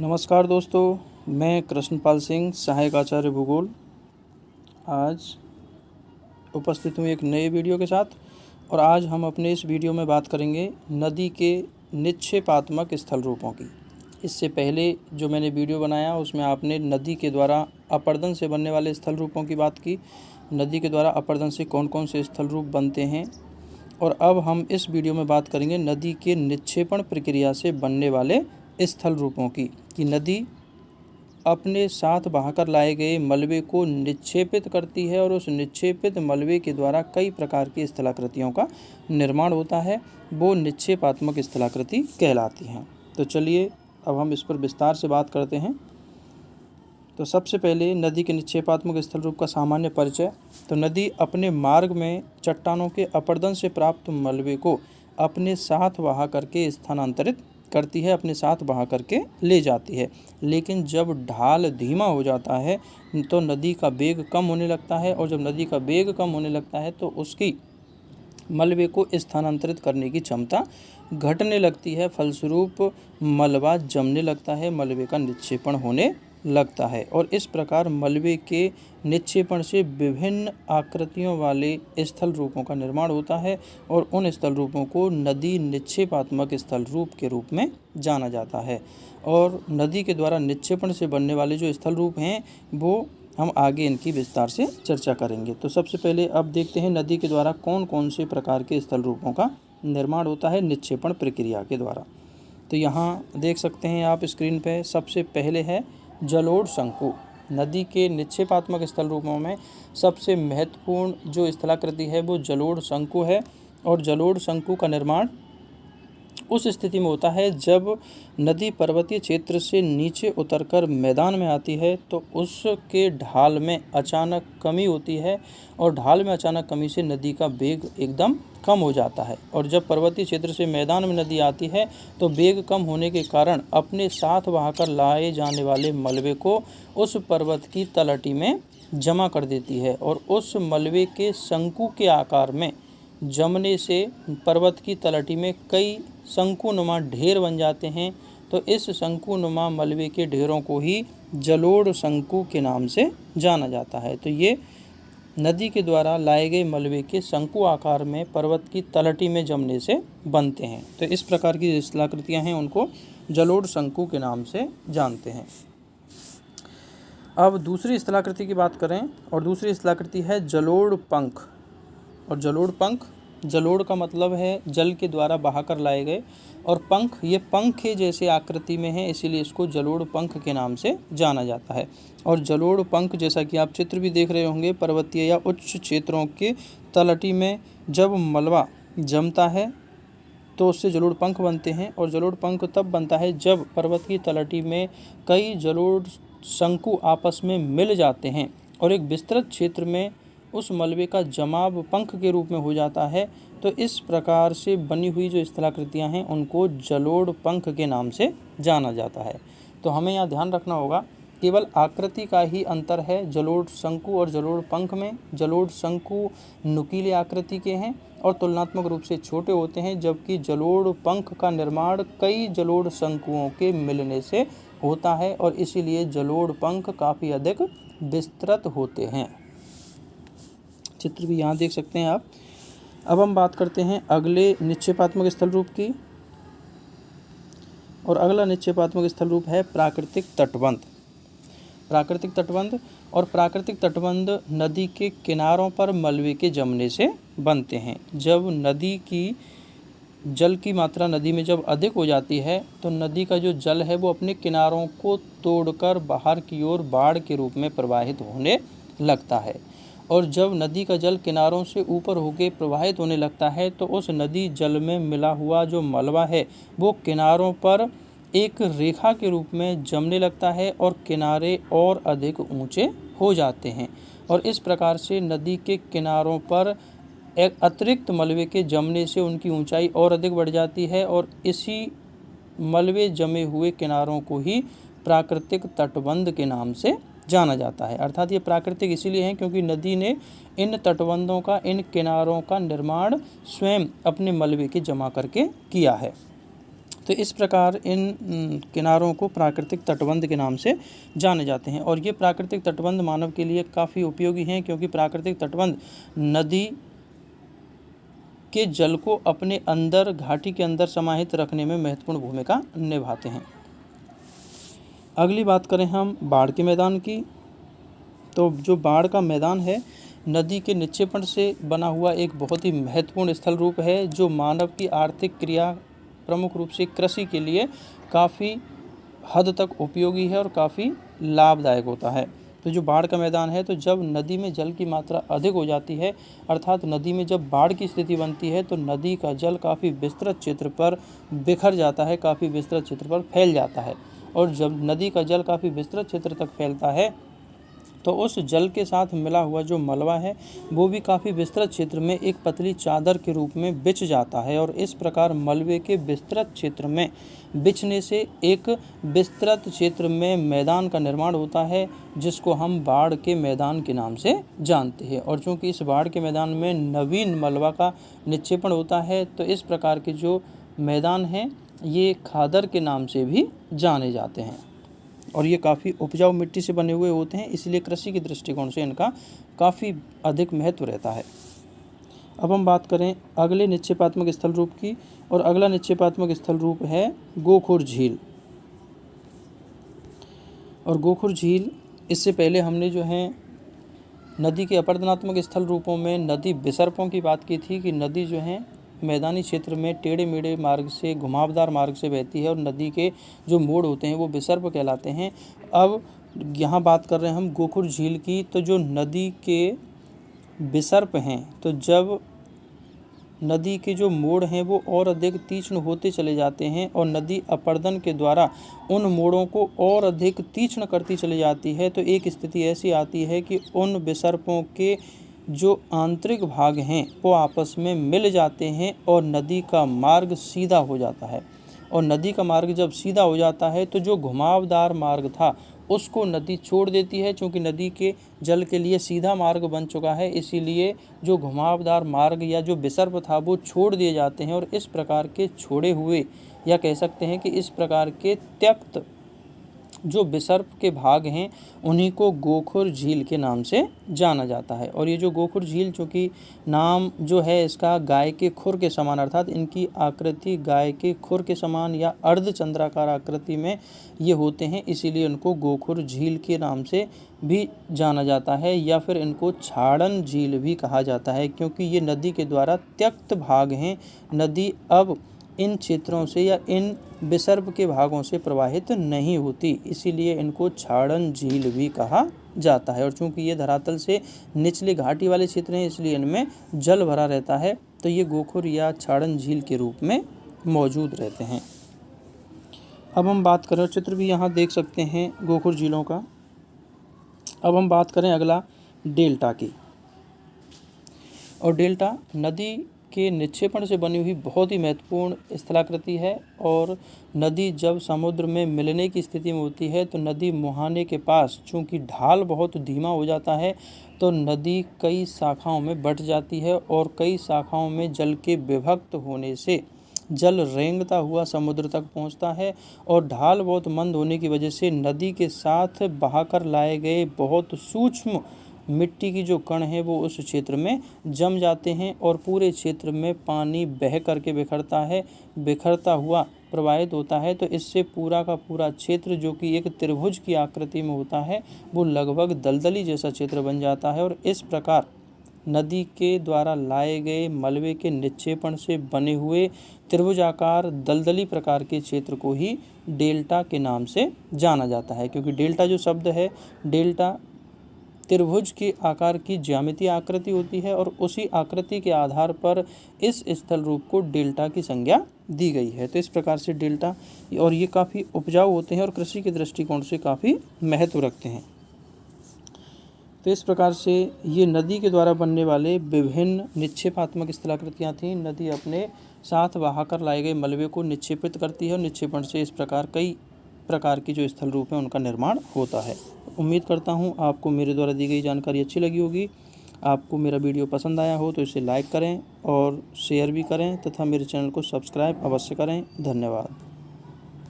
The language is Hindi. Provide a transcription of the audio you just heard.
नमस्कार दोस्तों, मैं कृष्णपाल सिंह, सहायक आचार्य भूगोल, आज उपस्थित हूँ एक नए वीडियो के साथ। और आज हम अपने इस वीडियो में बात करेंगे नदी के निक्षेपात्मक स्थल रूपों की। इससे पहले जो मैंने वीडियो बनाया उसमें आपने नदी के द्वारा अपर्दन से बनने वाले स्थल रूपों की बात की। नदी के द्वारा अपर्दन से कौन कौन से स्थल रूप बनते हैं। और अब हम इस वीडियो में बात करेंगे नदी के निक्षेपण प्रक्रिया से बनने वाले स्थल रूपों की, कि नदी अपने साथ बहाकर लाए गए मलबे को निक्षेपित करती है और उस निक्षेपित मलबे के द्वारा कई प्रकार की स्थलाकृतियों का निर्माण होता है। वो निक्षेपात्मक स्थलाकृति कहलाती हैं। तो चलिए अब हम इस पर विस्तार से बात करते हैं। तो सबसे पहले नदी के निक्षेपात्मक स्थल रूप का सामान्य परिचय। तो नदी अपने मार्ग में चट्टानों के अपर्दन से प्राप्त मलबे को अपने साथ बहा करके स्थानांतरित करती है, अपने साथ बहा करके ले जाती है। लेकिन जब ढाल धीमा हो जाता है तो नदी का वेग कम होने लगता है, और जब नदी का वेग कम होने लगता है तो उसकी मलबे को स्थानांतरित करने की क्षमता घटने लगती है। फलस्वरूप मलबा जमने लगता है, मलबे का निक्षेपण होने लगता है। और इस प्रकार मलबे के निक्षेपण से विभिन्न आकृतियों वाले स्थल रूपों का निर्माण होता है, और उन स्थल रूपों को नदी निक्षेपात्मक स्थल रूप के रूप में जाना जाता है। और नदी के द्वारा निक्षेपण से बनने वाले जो स्थल रूप हैं वो हम आगे इनकी विस्तार से चर्चा करेंगे। तो सबसे पहले अब देखते हैं नदी के द्वारा कौन कौन से प्रकार के स्थल रूपों का निर्माण होता है निक्षेपण प्रक्रिया के द्वारा। तो यहाँ देख सकते हैं आप स्क्रीन पे, सबसे पहले है जलोढ़ शंकु। नदी के निक्षेपात्मक स्थल रूपों में सबसे महत्वपूर्ण जो स्थलाकृति है वो जलोढ़ शंकु है। और जलोढ़ शंकु का निर्माण उस स्थिति में होता है जब नदी पर्वतीय क्षेत्र से नीचे उतरकर मैदान में आती है तो उसके ढाल में अचानक कमी होती है, और ढाल में अचानक कमी से नदी का वेग एकदम कम हो जाता है। और जब पर्वतीय क्षेत्र से मैदान में नदी आती है तो वेग कम होने के कारण अपने साथ बहाकर लाए जाने वाले मलबे को उस पर्वत की तलहटी में जमा कर देती है, और उस मलबे के शंकु के आकार में जमने से पर्वत की तलहटी में कई शंकुनुमा ढेर बन जाते हैं। तो इस शंकुनुमा मलबे के ढेरों को ही जलोढ़ शंकु के नाम से जाना जाता है। तो ये नदी के द्वारा लाए गए मलबे के शंकु आकार में पर्वत की तलहटी में जमने से बनते हैं। तो इस प्रकार की स्थलाकृतियाँ हैं उनको जलोढ़ शंकु के नाम से जानते हैं। अब दूसरी स्थलाकृति की बात करें, और दूसरी स्थलाकृति है जलोढ़ पंख। और जलोढ़ पंख, जलोढ़ का मतलब है जल के द्वारा बहाकर लाए गए, और पंख ये पंख जैसे आकृति में है, इसीलिए इसको जलोढ़ पंख के नाम से जाना जाता है। और जलोढ़ पंख जैसा कि आप चित्र भी देख रहे होंगे, पर्वतीय या उच्च क्षेत्रों के तलहटी में जब मलबा जमता है तो उससे जलोढ़ पंख बनते हैं। और जलोढ़ पंख तब बनता है जब पर्वत की तलहटी में कई जलोढ़ शंकु आपस में मिल जाते हैं और एक विस्तृत क्षेत्र में उस मलबे का जमाव पंख के रूप में हो जाता है। तो इस प्रकार से बनी हुई जो स्थलाकृतियाँ हैं उनको जलोढ़ पंख के नाम से जाना जाता है। तो हमें यहाँ ध्यान रखना होगा, केवल आकृति का ही अंतर है जलोढ़ शंकु और जलोढ़ पंख में। जलोढ़ शंकु नुकीले आकृति के हैं और तुलनात्मक रूप से छोटे होते हैं, जबकि जलोढ़ पंख का निर्माण कई जलोढ़ शंकुओं के मिलने से होता है, और इसीलिए जलोढ़ पंख काफ़ी अधिक विस्तृत होते हैं। चित्र भी यहाँ देख सकते हैं आप। अब हम बात करते हैं अगले निक्षेपात्मक स्थल रूप की, और अगला निक्षेपात्मक स्थल रूप है प्राकृतिक तटबंध। प्राकृतिक तटबंध और प्राकृतिक तटबंध नदी के किनारों पर मलबे के जमने से बनते हैं। जब नदी की जल की मात्रा नदी में जब अधिक हो जाती है तो नदी का जो जल है वो अपने किनारों को तोड़कर बाहर की ओर बाढ़ के रूप में प्रवाहित होने लगता है। और जब नदी का जल किनारों से ऊपर होकर प्रवाहित होने लगता है तो उस नदी जल में मिला हुआ जो मलबा है वो किनारों पर एक रेखा के रूप में जमने लगता है, और किनारे और अधिक ऊंचे हो जाते हैं। और इस प्रकार से नदी के किनारों पर एक अतिरिक्त मलबे के जमने से उनकी ऊंचाई और अधिक बढ़ जाती है, और इसी मलबे जमे हुए किनारों को ही प्राकृतिक तटबंध के नाम से जाना जाता है। अर्थात ये प्राकृतिक इसीलिए हैं क्योंकि नदी ने इन तटबंधों का, इन किनारों का निर्माण स्वयं अपने मलबे के जमा करके किया है। तो इस प्रकार इन किनारों को प्राकृतिक तटबंध के नाम से जाने जाते हैं। और ये प्राकृतिक तटबंध मानव के लिए काफ़ी उपयोगी हैं, क्योंकि प्राकृतिक तटबंध नदी के जल को अपने अंदर घाटी के अंदर समाहित रखने में महत्वपूर्ण भूमिका निभाते हैं। अगली बात करें हम बाढ़ के मैदान की, तो जो बाढ़ का मैदान है नदी के निक्षेपण से बना हुआ एक बहुत ही महत्वपूर्ण स्थल रूप है, जो मानव की आर्थिक क्रिया प्रमुख रूप से कृषि के लिए काफ़ी हद तक उपयोगी है और काफ़ी लाभदायक होता है। तो जो बाढ़ का मैदान है, तो जब नदी में जल की मात्रा अधिक हो जाती है, अर्थात नदी में जब बाढ़ की स्थिति बनती है, तो नदी का जल काफ़ी विस्तृत क्षेत्र पर बिखर जाता है, काफ़ी विस्तृत क्षेत्र पर फैल जाता है। और जब नदी का जल काफ़ी विस्तृत क्षेत्र तक फैलता है, तो उस जल के साथ मिला हुआ जो मलबा है वो भी काफ़ी विस्तृत क्षेत्र में एक पतली चादर के रूप में बिछ जाता है। और इस प्रकार मलबे के विस्तृत क्षेत्र में बिछने से एक विस्तृत क्षेत्र में मैदान का निर्माण होता है, जिसको हम बाढ़ के मैदान के नाम से जानते हैं। और चूँकि इस बाढ़ के मैदान में नवीन मलबा का निक्षेपण होता है, तो इस प्रकार के जो मैदान हैं ये खादर के नाम से भी जाने जाते हैं। और ये काफ़ी उपजाऊ मिट्टी से बने हुए होते हैं, इसलिए कृषि के दृष्टिकोण से इनका काफ़ी अधिक महत्व रहता है। अब हम बात करें अगले निक्षेपात्मक स्थल रूप की, और अगला निक्षेपात्मक स्थल रूप है गोखुर झील। और गोखुर झील, इससे पहले हमने जो है नदी के अपरदनात्मक स्थल रूपों में नदी विसर्पों की बात की थी, कि नदी जो है मैदानी क्षेत्र में टेढ़े मेढ़े मार्ग से, घुमावदार मार्ग से बहती है, और नदी के जो मोड़ होते हैं वो विसर्प कहलाते हैं। अब यहाँ बात कर रहे हैं हम गोखुर झील की। तो जो नदी के विसर्प हैं, तो जब नदी के जो मोड़ हैं वो और अधिक तीक्ष्ण होते चले जाते हैं, और नदी अपर्दन के द्वारा उन मोड़ों को और अधिक तीक्ष्ण करती चली जाती है, तो एक स्थिति ऐसी आती है कि उन विसर्पों के जो आंतरिक भाग हैं वो आपस में मिल जाते हैं और नदी का मार्ग सीधा हो जाता है। और नदी का मार्ग जब सीधा हो जाता है, तो जो घुमावदार मार्ग था उसको नदी छोड़ देती है। चूँकि नदी के जल के लिए सीधा मार्ग बन चुका है, इसीलिए जो घुमावदार मार्ग या जो विसर्प था वो छोड़ दिए जाते हैं। और इस प्रकार के छोड़े हुए, या कह सकते हैं कि इस प्रकार के त्यक्त जो विसर्प के भाग हैं, उन्हीं को गोखुर झील के नाम से जाना जाता है। और ये जो गोखुर झील, चूँकि नाम जो है इसका गाय के खुर के समान, अर्थात इनकी आकृति गाय के खुर के समान या अर्धचंद्राकार आकृति में ये होते हैं, इसीलिए इनको गोखुर झील के नाम से भी जाना जाता है, या फिर इनको छाड़न झील भी कहा जाता है, क्योंकि ये नदी के द्वारा त्यक्त भाग हैं। नदी अब इन क्षेत्रों से या इन विसर्प के भागों से प्रवाहित नहीं होती, इसीलिए इनको छाड़न झील भी कहा जाता है। और चूंकि ये धरातल से निचले घाटी वाले क्षेत्र हैं, इसलिए इनमें जल भरा रहता है, तो ये गोखुर या छाड़न झील के रूप में मौजूद रहते हैं। अब हम बात करें, चित्र भी यहाँ देख सकते हैं गोखुर झीलों का। अब हम बात करें अगला डेल्टा की। और डेल्टा नदी के निक्षेपण से बनी हुई बहुत ही महत्वपूर्ण स्थलाकृति है। और नदी जब समुद्र में मिलने की स्थिति में होती है, तो नदी मुहाने के पास चूँकि ढाल बहुत धीमा हो जाता है, तो नदी कई शाखाओं में बँट जाती है, और कई शाखाओं में जल के विभक्त होने से जल रेंगता हुआ समुद्र तक पहुंचता है। और ढाल बहुत मंद होने की वजह से नदी के साथ बहाकर लाए गए बहुत सूक्ष्म मिट्टी की जो कण है वो उस क्षेत्र में जम जाते हैं, और पूरे क्षेत्र में पानी बह करके बिखरता हुआ प्रवाहित होता है। तो इससे पूरा का पूरा क्षेत्र, जो कि एक त्रिभुज की आकृति में होता है, वो लगभग दलदली जैसा क्षेत्र बन जाता है। और इस प्रकार नदी के द्वारा लाए गए मलबे के निक्षेपण से बने हुए त्रिभुजाकार दलदली प्रकार के क्षेत्र को ही डेल्टा के नाम से जाना जाता है। क्योंकि डेल्टा जो शब्द है, डेल्टा त्रिभुज के आकार की ज्यामितीय आकृति होती है, और उसी आकृति के आधार पर इस स्थल रूप को डेल्टा की संज्ञा दी गई है। तो इस प्रकार से डेल्टा, और ये काफ़ी उपजाऊ होते हैं और कृषि के दृष्टिकोण से काफ़ी महत्व रखते हैं। तो इस प्रकार से ये नदी के द्वारा बनने वाले विभिन्न निक्षेपात्मक स्थलाकृतियाँ थीं। नदी अपने साथ बहाकर लाए गए मलबे को निक्षेपित करती है, और निक्षेपण से इस प्रकार कई प्रकार की जो स्थल रूप हैं उनका निर्माण होता है। उम्मीद करता हूँ आपको मेरे द्वारा दी गई जानकारी अच्छी लगी होगी। आपको मेरा वीडियो पसंद आया हो तो इसे लाइक करें और शेयर भी करें, तथा मेरे चैनल को सब्सक्राइब अवश्य करें। धन्यवाद।